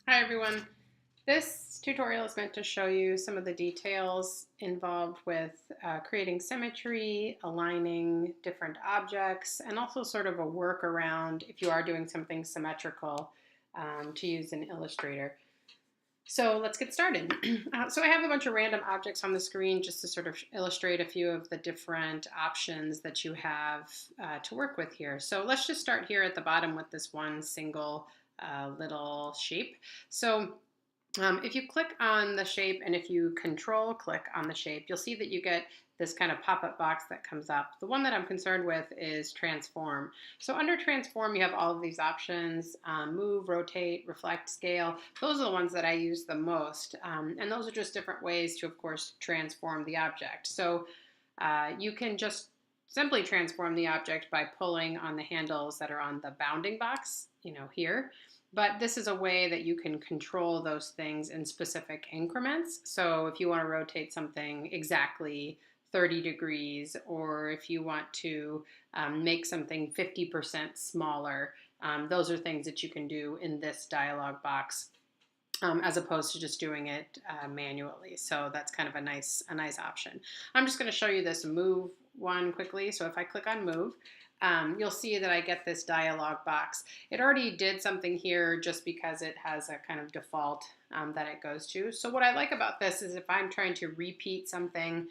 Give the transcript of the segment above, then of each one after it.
Hi everyone. This tutorial is meant to show you some of the details involved with creating symmetry, aligning different objects, and also sort of a workaround if you are doing something symmetrical to use in Illustrator. So let's get started. So I have a bunch of random objects on the screen just to sort of illustrate a few of the different options that you have to work with here. So let's just start here at the bottom with this one single little shape. So if you click on the shape and if you control click on the shape, you'll see that you get this kind of pop-up box that comes up. The one that I'm concerned with is transform. So under transform, you have all of these options: move, rotate, reflect, scale. Those are the ones that I use the most. And those are just different ways to, of course, transform the object. So you can just simply transform the object by pulling on the handles that are on the bounding box, here. But this is a way that you can control those things in specific increments. So if you want to rotate something exactly 30 degrees, or if you want to make something 50% smaller, those are things that you can do in this dialog box. As opposed to just doing it manually. So that's kind of a nice option. I'm just going to show you this move one quickly. So if I click on move, you'll see that I get this dialog box. It already did something here just because it has a kind of default that it goes to. So what I like about this is if I'm trying to repeat something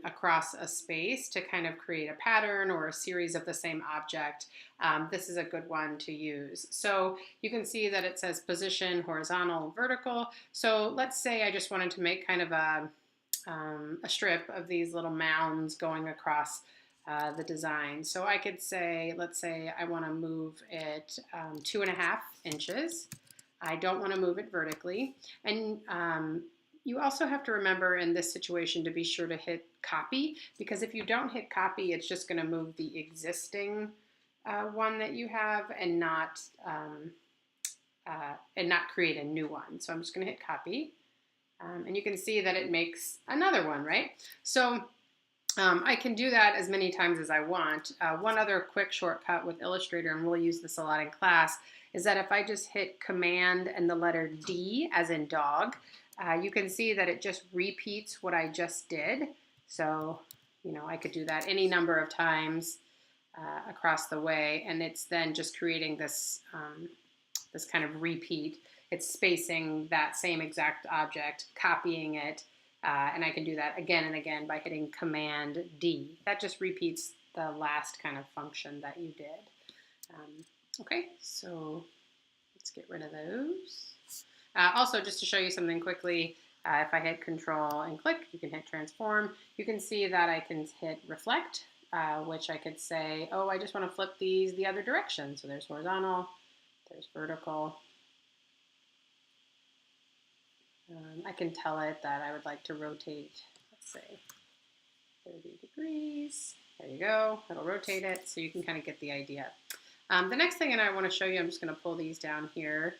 across a space to kind of create a pattern or a series of the same object, this is a good one to use. So you can see that it says position, horizontal, vertical. So let's say I just wanted to make kind of a strip of these little mounds going across the design. So I could say, let's say I want to move it 2.5 inches. I don't want to move it vertically. And you also have to remember in this situation to be sure to hit copy, because if you don't hit copy, it's just going to move the existing one that you have and not create a new one. So I'm just going to hit copy. And you can see that it makes another one, right? So I can do that as many times as I want. One other quick shortcut with Illustrator, and we'll use this a lot in class, is that if I just hit Command and the letter D, as in dog, you can see that it just repeats what I just did. So, I could do that any number of times across the way, and it's then just creating this, this kind of repeat. It's spacing that same exact object, copying it, and I can do that again and again by hitting Command D. That just repeats the last kind of function that you did. Okay, so let's get rid of those. Also, just to show you something quickly, if I hit Control and click, you can hit Transform. You can see that I can hit Reflect, which I could say, oh, I just want to flip these the other direction. So there's horizontal, there's vertical. I can tell it that I would like to rotate, let's say, 30 degrees. There you go. It'll rotate it, so you can kind of get the idea. The next thing, and I want to show you, I'm just going to pull these down here.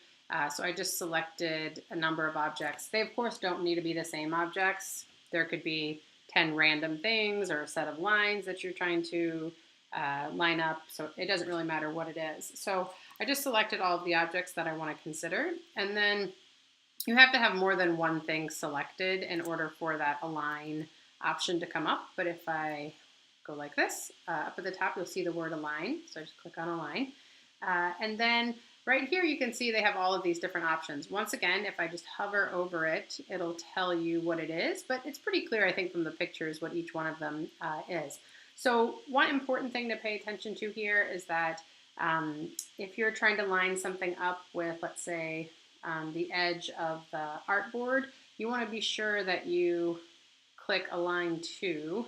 So I just selected a number of objects. They, of course, don't need to be the same objects. There could be 10 random things or a set of lines that you're trying to line up, so it doesn't really matter what it is. So I just selected all of the objects that I want to consider, and then you have to have more than one thing selected in order for that align option to come up. But if I go like this, up at the top, you'll see the word align. So I just click on align. And then right here, you can see they have all of these different options. Once again, if I just hover over it, it'll tell you what it is. But it's pretty clear, I think, from the pictures what each one of them is. So one important thing to pay attention to here is that if you're trying to line something up with, let's say, the edge of the artboard, you want to be sure that you click Align To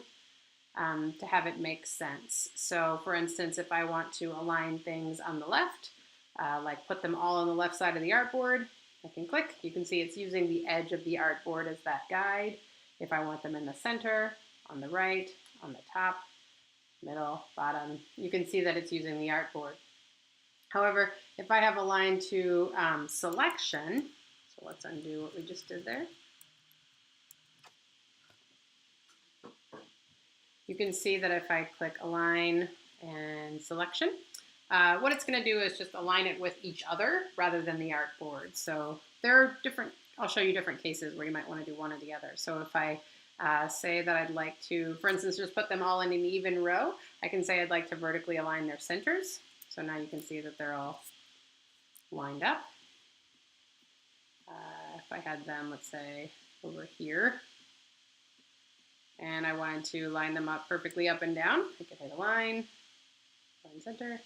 have it make sense. So for instance, if I want to align things on the left, like put them all on the left side of the artboard, I can click. You can see it's using the edge of the artboard as that guide. If I want them in the center, on the right, on the top, middle, bottom, you can see that it's using the artboard. However, if I have Align To selection, so let's undo what we just did there. You can see that if I click Align and Selection, What it's going to do is just align it with each other rather than the artboard. So there are different, I'll show you different cases where you might want to do one or the other. So if I say that I'd like to, for instance, just put them all in an even row, I can say I'd like to vertically align their centers. So now you can see that they're all lined up. If I had them, let's say, over here, and I wanted to line them up perfectly up and down, I could hit align, line center, I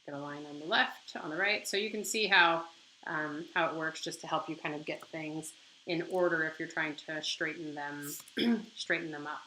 could align on the left, on the right. So you can see how it works, just to help you kind of get things in order if you're trying to straighten them up.